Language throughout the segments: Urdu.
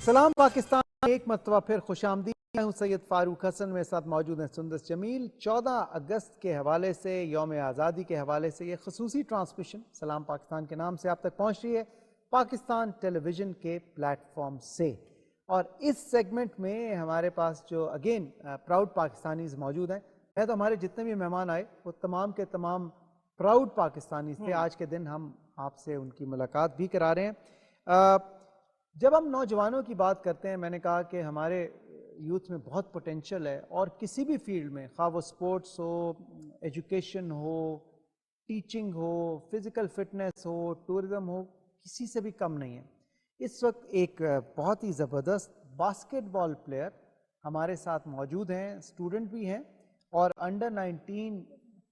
سلام پاکستان، ایک مرتبہ پھر خوش آمدید. میں ہوں سید فاروق حسن، میرے ساتھ موجود ہیں سندس جمیل. 14 اگست کے حوالے سے، یوم آزادی کے حوالے سے یہ خصوصی ٹرانسمیشن سلام پاکستان کے نام سے آپ تک پہنچ رہی ہے پاکستان ٹیلی ویژن کے پلیٹ فارم سے. اور اس سیگمنٹ میں ہمارے پاس جو اگین پراؤڈ پاکستانیز موجود ہیں. میں تو ہمارے جتنے بھی مہمان آئے وہ تمام کے تمام پراؤڈ پاکستانیز تھے. آج کے دن ہم آپ سے ان کی ملاقات بھی کرا رہے ہیں. جب ہم نوجوانوں کی بات کرتے ہیں، میں نے کہا کہ ہمارے یوتھ میں بہت پوٹینشل ہے، اور کسی بھی فیلڈ میں، خواہ وہ سپورٹس ہو، ایجوکیشن ہو، ٹیچنگ ہو، فزیکل فٹنس ہو، ٹورزم ہو، کسی سے بھی کم نہیں ہے. اس وقت ایک بہت ہی زبردست باسکٹ بال پلیئر ہمارے ساتھ موجود ہیں، اسٹوڈنٹ بھی ہیں، اور انڈر 19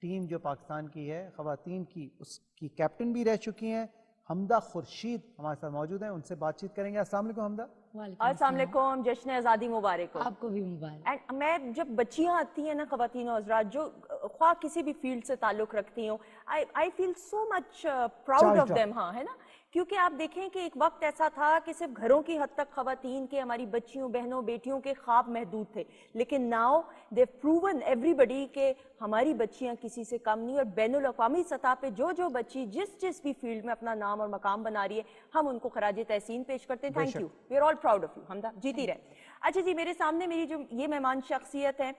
ٹیم جو پاکستان کی ہے خواتین کی، اس کی کیپٹن بھی رہ چکی ہیں. حمدہ خورشید ہمارے ساتھ موجود ہیں، ان سے بات چیت کریں گے. السلام علیکم حمدہ. السلام علیکم، جشن آزادی مبارک ہو. آپ کو بھی مبارک. اینڈ میں جب بچیاں آتی ہیں نا، خواتین و حضرات جو خواہ کسی بھی فیلڈ سے تعلق رکھتی ہوں، آئی فیل سو مچ پراؤڈ آف دیم. ہاں ہے نا، کیونکہ آپ دیکھیں کہ ایک وقت ایسا تھا کہ صرف گھروں کی حد تک خواتین کے، ہماری بچیوں بہنوں بیٹیوں کے خواب محدود تھے، لیکن ناؤ دے پروون ایوری بڈی کہ ہماری بچیاں کسی سے کم نہیں. اور بین الاقوامی سطح پہ جو بچی جس بھی فیلڈ میں اپنا نام اور مقام بنا رہی ہے، ہم ان کو خراج تحسین پیش کرتے ہیں. Thank you, we are all proud of you. Hamda جیتی رہے. اچھا جی، میرے سامنے میری جو یہ مہمان شخصیت ہے،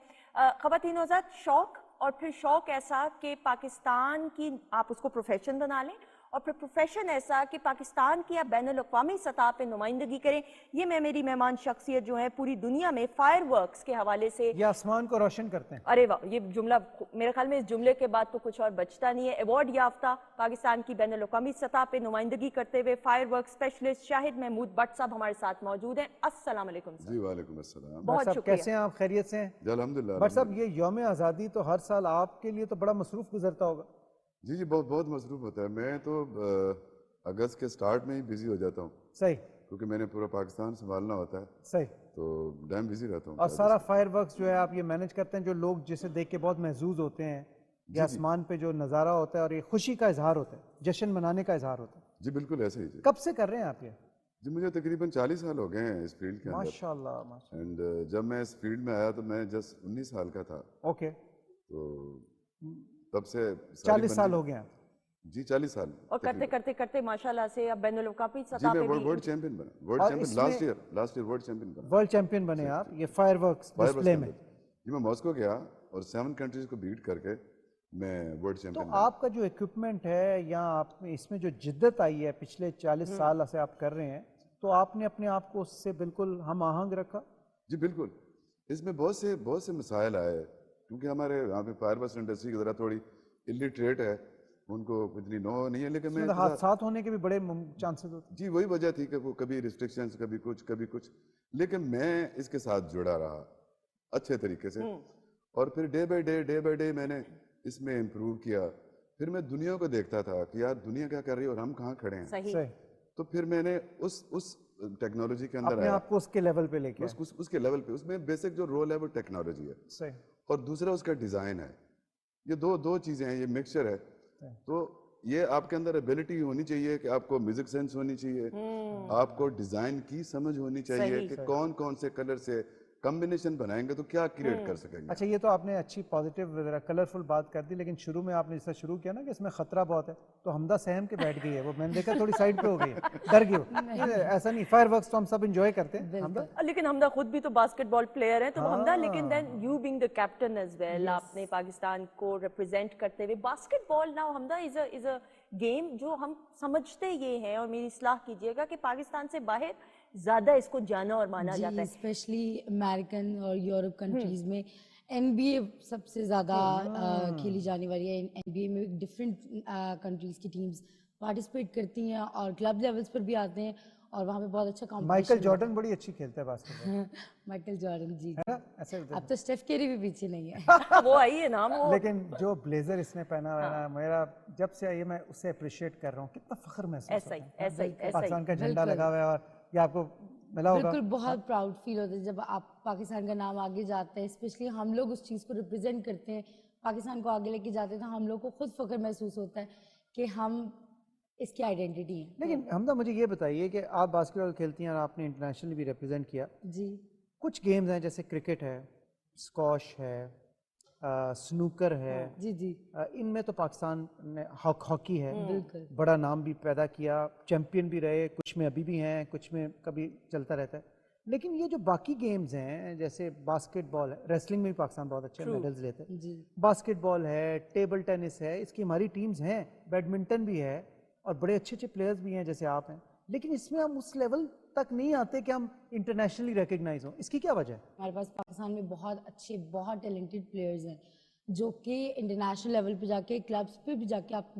خواتین حضرات، شوق اور پھر شوق ایسا کہ پاکستان کی آپ اس کو پروفیشن بنا لیں، اور پھر پروفیشن ایسا کہ پاکستان کی آپ بین الاقوامی سطح پہ نمائندگی کریں. یہ میری مہمان شخصیت جو ہے پوری دنیا میں فائر ورکس کے حوالے سے یہ آسمان کو روشن کرتے ہیں. ارے واہ، یہ جملہ میرے خیال میں اس جملے کے بعد تو کچھ اور بچتا نہیں ہے. ایوارڈ یافتہ، پاکستان کی بین الاقوامی سطح پہ نمائندگی کرتے ہوئے fire work specialist Shahid Mahmood Butt صاحب ہمارے ساتھ موجود ہیں. السلام علیکم سر. جی وعلیکم السلام. بہت صاحب شکریہ. کیسے ہیں آپ؟ خیریت سے ہیں؟ جی الحمدللہ. بٹ صاحب، یہ یوم آزادی تو ہر سال آپ کے لیے تو بڑا مصروف گزرتا ہوگا. جی بہت بہت مصروف ہوتا ہے. میں تو اگست کے سٹارٹ میں ہی بزی ہو جاتا ہوں. صحیح. کیونکہ میں نے پورا پاکستان سنبھالنا ہوتا ہے. صحیح. تو ڈیم بزی رہتا ہوں. اور سارا فائر ورکس جو ہے آپ یہ مینج کرتے ہیں، جو لوگ جسے دیکھ کے بہت محظوظ ہوتے ہیں، یہ آسمان پہ جو نظارہ ہوتا ہے اور یہ خوشی کا اظہار ہوتا ہے، جشن منانے کا اظہار ہوتا ہے. جی بالکل ایسے ہی. کب سے کر رہے ہیں آپ یہ؟ جی مجھے تقریباً 40 سال ہو گئے ہیں اس فیلڈ کے اندر. ماشاء اللہ ماشاء اللہ. اینڈ جب میں اس فیلڈ میں آیا تو میں جسٹ 19 سال کا تھا. اوکے. تو تب سے 40 سال ہو گئے ہیں. جی 40 سال. اور کرتے ماشاءاللہ سے اب بین الاقوامی جی سطح میں پہ بھی ورلڈ چیمپئن بنا. World champion last year world champion بنا. ورلڈ چیمپئن بنے آپ یہ فائر ورکس ڈسپلے میں. جی میں ماسکو گیا اور 7 کنٹریز کو بیٹ کر کے میں ورلڈ چیمپئن تو بنا. آپ کا جو ایکوپمنٹ ہے یا آپ اس میں جو جدت آئی ہے پچھلے 40 سال سے آپ کر رہے ہیں، تو آپ نے اپنے آپ کو اس سے بالکل ہم آہنگ رکھا؟ جی بالکل. اس میں بہت سے مسائل آئے، کیونکہ ہمارے یہاں پہ فائر ورکس انڈسٹری کی ذرا تھوڑی الٹریٹ ہے، ان کو اتنی نو نہیں ہے. لیکن میں حادثات ہونے کے بھی بڑے چانسز ہوتے ہیں. جی وہی وجہ تھی کہ وہ کبھی ریسٹرکشنز، کبھی کچھ. لیکن میں اس کے ساتھ جڑا رہا اچھے طریقے سے، اور پھر ڈے بائی ڈے میں نے اس میں امپروو کیا. پھر میں دنیا کو دیکھتا تھا کہ یار دنیا کیا کر رہی ہے اور ہم کہاں کھڑے ہیں. صحیح. تو پھر میں نے اس ٹیکنالوجی کے اندر اپنے آپ کو اس کے لیول پہ لے کے اس کے لیول پہ. اس میں بیسک جو رول ہے وہ ٹیکنالوجی ہے. صحیح. اور دوسرا اس کا ڈیزائن ہے. یہ دو چیزیں ہیں، یہ مکسچر ہے. تو یہ آپ کے اندر ایبلٹی ہونی چاہیے کہ آپ کو میوزک سینس ہونی چاہیے، آپ کو ڈیزائن کی سمجھ ہونی چاہیے کہ کون سے کلر سے کمبینیشن بنائیں گے تو کیا کریٹ کر سکیں گے. اچھا، یہ تو آپ نے اچھی پازیٹیو کلرفل بات کر دی، لیکن شروع میں آپ نے جس طرح شروع کیا نا کہ اس میں خطرہ بہت ہے، تو حمدہ سہم کے بیٹھ گئی ہے. وہ میں نے دیکھا تھوڑی سائڈ پہ ہو گئی ہے، ڈر گئی. ایسا نہیں، فائر ورکس تو ہم سب انجوائے کرتے ہیں. حمدہ لیکن حمدہ خود بھی تو باسکٹ بال پلیئر ہے. تو حمدہ لیکن then you being the captain as well, آپ نے پاکستان کو ریپرزینٹ کرتے ہوئے basketball now Hamda is a game جو ہم سمجھتے یہ ہیں، اور میری اصلاح کیجیے گا کہ پاکستان سے باہر زیادہ اس کو جانا اور مانا جاتا ہے. اسپیشلی امریکن اور یورپ کنٹریز میں این بی اے سب سے زیادہ کھیلی جانے والی ہے. این بی اے میں ڈفرینٹ کنٹریز کی ٹیمز پارٹیسپیٹ کرتی ہیں اور کلب لیولز پر بھی آتے ہیں، اور وہاں پہ بہت اچھا کمپٹیشن. مائیکل جارڈن بڑی اچھی کھیلتا ہے باسکٹ بال. مائیکل جارڈن جی. اب تو اسٹیف کیری بھی پیچھے نہیں ہے. وہ آئی ہے نام. لیکن جو بلیزر اس نے پہنا ہوا ہے، میرا جب سے آئی ہے میں اسے اپریشیٹ کر رہا ہوں. کتنا فخر محسوس ہوتا ہے. پاکستان کا جھنڈا لگا ہوا ہے اور یہ آپ کو ملا ہوگا. بالکل بہت پراؤڈ فیل ہوتا ہے جب آپ پاکستان کا نام آگے جاتا ہے، اسپیشلی ہم لوگ اس چیز کو ریپرزینٹ کرتے ہیں، پاکستان کو آگے لے کے جاتے ہیں، تو ہم لوگ کو خود فخر محسوس ہوتا ہے کہ ہم اس کی آئیڈینٹی ہے. لیکن حمدہ مجھے یہ بتائیے کہ آپ باسکٹ بال کھیلتی ہیں اور آپ نے انٹرنیشنلی بھی ریپرزینٹ کیا. جی کچھ گیمز ہیں جیسے کرکٹ ہے, اسکواش ہے, سنوکر ہے, جی جی ان میں تو پاکستان نے ہاکی ہے, بالکل بڑا نام بھی پیدا کیا, چیمپئن بھی رہے, کچھ میں ابھی بھی ہیں, کچھ میں کبھی چلتا رہتا ہے. لیکن یہ جو باقی گیمز ہیں جیسے باسکٹ بال ہے, ریسلنگ میں بھی پاکستان بہت اچھے میڈلز لیتے ہیں, جی باسکٹ بال ہے, ٹیبل ٹینس ہے, اس کی ہماری ٹیمز ہیں, بیڈمنٹن بھی ہے اور بڑے اچھے اچھے پلیئرز بھی ہیں جیسے آپ ہیں, لیکن اس میں ہم اس لیول تک نہیں آتے کہ ہم انٹرنیشنلی ریکگنائز ہوں. اس کی کیا وجہ ہے؟ ہمارے پاس پاکستان میں بہت اچھے بہت ٹیلنٹڈ پلیئرز ہیں جو کہ انٹرنیشنل لیول پہ جا کے کلبس پہ بھی جا کے آپ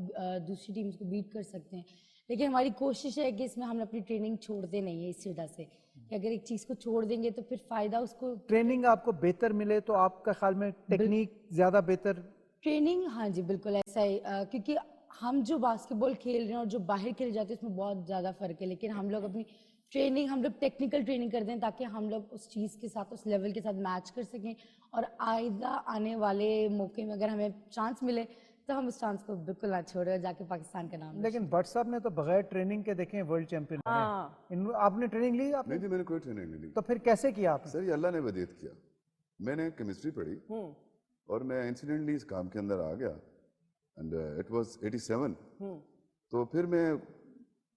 دوسری ٹیمز کو بیٹ کر سکتے ہیں. لیکن ہماری کوشش ہے کہ اس میں ہم اپنی ٹریننگ چھوڑتے نہیں ہیں اس وجہ سے کہ اگر ایک چیز کو چھوڑ دیں گے تو پھر فائدہ اس کو ٹریننگ آپ کو بہتر ملے تو آپ کا خیال میں ٹیکنیک زیادہ بہتر. ٹریننگ ہاں جی بالکل ایسا ہی کیونکہ ہم جو باسکٹ بال کھیل رہے ہیں اور جو باہر کھیلے جاتے ہیں اس میں بہت زیادہ فرق ہے. لیکن ہم لوگ اپنی ٹریننگ ہم لوگ ٹیکنیکل ٹریننگ کرتے ہیں تاکہ ہم لوگ اس چیز کے ساتھ اس لیول کے ساتھ میچ کر سکیں اور آئندہ آنے والے موقع میں اگر ہمیں چانس ملے تو ہم اس چانس کو بالکل نہ چھوڑیں اور جا کے پاکستان کا نام. لیکن بٹ صاحب نے تو بغیر ٹریننگ کے دیکھیں ورلڈ چیمپئن بنے. آپ نے ٹریننگ لی؟ آپ نے؟ نہیں جی میں نے کوئی ٹریننگ نہیں لی. تو پھر کیسے کیا آپ نے؟ سر یہ اللہ نے ودیت کیا. میں نے کیمسٹری پڑھی اور میں انسیڈنٹلی اس کام کے اندر آ گیا اینڈ اٹ واز 87. تو پھر میں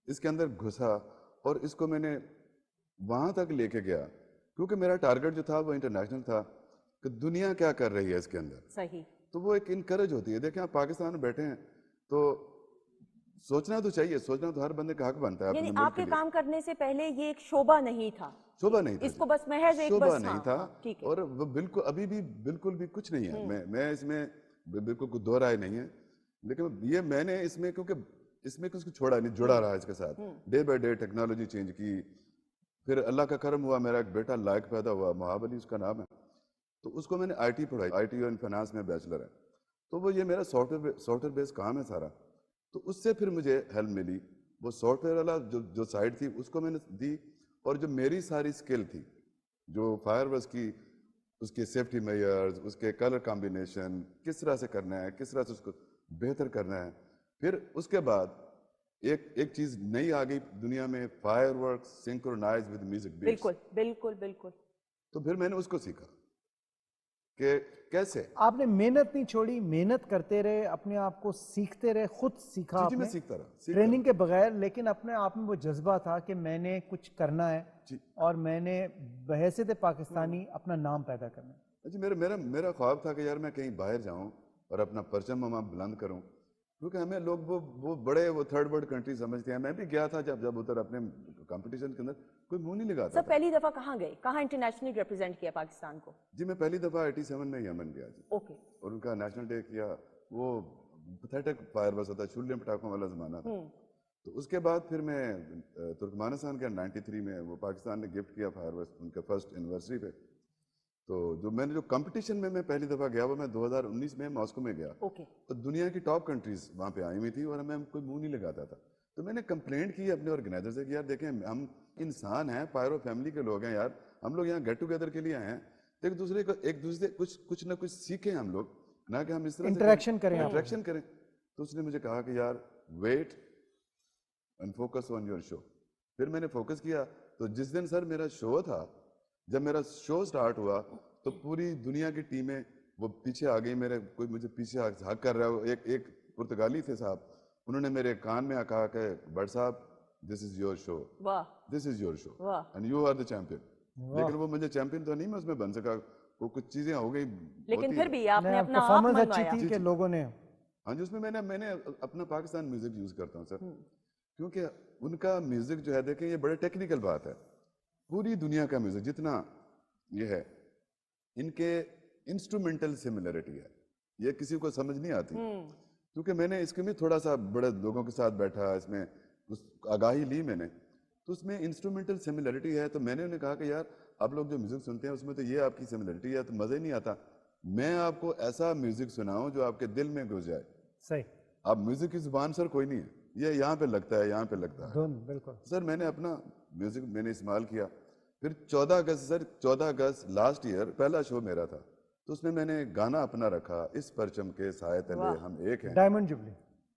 اس کے اندر گھسا اور اس کو میں نے وہاں تک لے کے گیا کیونکہ میرا ٹارگٹ جو تھا وہ انٹرنیشنل تھا کہ دنیا کیا کر رہی ہے اس کے اندر. صحیح. تو وہ ایک انکریج ہوتی ہے. دیکھیں آپ پاکستان میں بیٹھے ہیں تو سوچنا تو چاہیے, سوچنا تو ہر بندے کا حق بنتا ہے یعنی اپنے آپ ملک کے کے لیے. کام کرنے سے پہلے یہ ایک شعبہ نہیں تھا, شعبہ نہیں تھا, اس کو بس محض ایک شعبہ بس نہیں تھا ٹھیک ہے. اور وہ بالکل ابھی بھی بالکل بھی کچھ نہیں ہے. میں اس میں بالکل کوئی دو رائے نہیں ہے. لیکن یہ میں نے اس میں کیونکہ اس میں کچھ چھوڑا نہیں, جڑا رہا اس کے ساتھ. Day by day technology change کی. پھر اللہ کا کرم ہوا میرا ایک بیٹا لائق پیدا ہوا, مہاب علی اس کا نام ہے. تو اس کو میں نے آئی ٹی پڑھائی, آئی ٹی اور فائنانس میں بیچلر ہے. تو وہ یہ میرا سافٹ ویئر بیس کام ہے سارا. تو اس سے پھر مجھے ہیلپ ملی. وہ سافٹ ویئر والا جو سائٹ تھی اس کو میں نے دی, اور جو میری ساری اسکل تھی جو فائر ورکس کی, اس کے سیفٹی میئرز, اس کے کلر کمبینیشن کس طرح سے کرنا ہے, کس طرح سے اس کو بہتر کرنا ہے. پھر اس کے بعد ایک چیز نئی آ گئی دنیا میں, fire works synchronise with music beats. بالکل بالکل بالکل. تو پھر میں نے اس کو سیکھا کہ کیسے. آپ نے محنت نہیں چھوڑی, محنت کرتے رہے, اپنے آپ کو سیکھتے رہے, خود سیکھا آپ میں نے سیکھتا رہا ٹریننگ کے بغیر, لیکن اپنے آپ میں وہ جذبہ تھا کہ میں نے کچھ کرنا ہے اور میں نے بحیثیت پاکستانی اپنا نام پیدا کرنا ہے. جی میرا خواب تھا کہ یار میں کہیں باہر جاؤں اور اپنا پرچم وہاں بلند کروں, کیونکہ ہمیں لوگ وہ بڑے وہ تھرڈ ورلڈ کنٹری سمجھتے ہیں. میں بھی گیا تھا جب ادھر اپنے کمپٹیشن کے اندر کوئی منہ نہیں لگاتا سر پہلی دفعہ کہاں گئے, کہاں انٹرنیشنلی ریپرزینٹ کیا پاکستان کو؟ جی میں پہلی دفعہ 87 میں یمن گیا جی. اوکے. اور ان کا نیشنل ڈے کیا. وہ پیتھیٹک فائر ورکس ہوتا ہے, چھلے پٹاخوں والا زمانہ تھا. تو اس کے بعد پھر میں ترکمانستان کے 93 میں وہ پاکستان نے گفٹ کیا فائر ورکس ان کے فرسٹ اینیورسری پہ. تو جو کمپٹیشن میں پہلی دفعہ گیا وہ میں 2019 میں ماسکو میں گیا. تو دنیا کی ٹاپ کنٹریز وہاں پہ آئی ہوئی تھی اور ہمیں کوئی منہ نہیں لگاتا تھا. تو میں نے کمپلینٹ کی اپنے آرگنائزر سے کہ یار دیکھیں ہم انسان ہیں, پائرو فیملی کے لوگ ہیں یار, ہم لوگ یہاں گیٹ ٹوگیدر کے لیے آئے ہیں, ایک دوسرے کچھ نہ کچھ سیکھیں ہم لوگ, نہ کہ ہم اس طرح انٹریکشن کریں. تو اس نے مجھے کہا کہ یار wait and focus on your show. پھر میں نے فوکس کیا. تو جس دن سر میرا شو تھا, جب میرا شو سٹارٹ ہوا تو پوری دنیا کی ٹیمیں وہ پیچھے آ گئی میرے, کوئی مجھے پیچھے ہک کر رہا ہے. ایک پرتگالی تھے صاحب, انہوں نے میرے کان میں کہا کہ بٹ صاحب this is your show, this is your show and you are the champion. لیکن وہ مجھے چیمپئن تو نہیں میں اس میں بن سکا, وہ کچھ چیزیں ہو گئی, لیکن پھر بھی آپ نے اپنا آپ پرفارمنس منوایا. اچھی تھی کہ لوگوں نے. ہاں جی, اس میں میں نے اپنا پاکستان میوزک یوز کرتا ہوں سر, کیونکہ ان کا میوزک جو ہے دیکھیں یہ بڑے ٹیکنیکل بات ہے. پوری دنیا کا میوزک جتنا یہ ہے, ان کے انسٹرومنٹل سملرٹی ہے, یہ کسی کو سمجھ نہیں آتی. کیونکہ میں نے اس کے بھی تھوڑا سا بڑے لوگوں کے ساتھ بیٹھا, اس میں آگاہی لی میں نے, تو اس میں انسٹرومنٹل سملرٹی ہے. تو میں نے انہیں کہا کہ یار آپ لوگ جو میوزک سنتے ہیں اس میں تو یہ آپ کی سملرٹی ہے, تو مزہ ہی نہیں آتا. میں آپ کو ایسا میوزک سناؤں جو آپ کے دل میں گھس جائے. صحیح. اب میوزک کی زبان سر کوئی نہیں ہے, یہ یہاں پہ لگتا ہے, یہاں پہ لگتا ہے. بالکل سر میں نے اپنا میوزک میں نے استعمال کیا. پھر 14 اگست لاسٹ ایئر پہلا شو میرا تھا, تو اس میں نے گانا اپنا رکھا, اس پرچم کے سائے تلے ہم ایک ہیں. Diamond jubilee.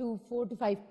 to 5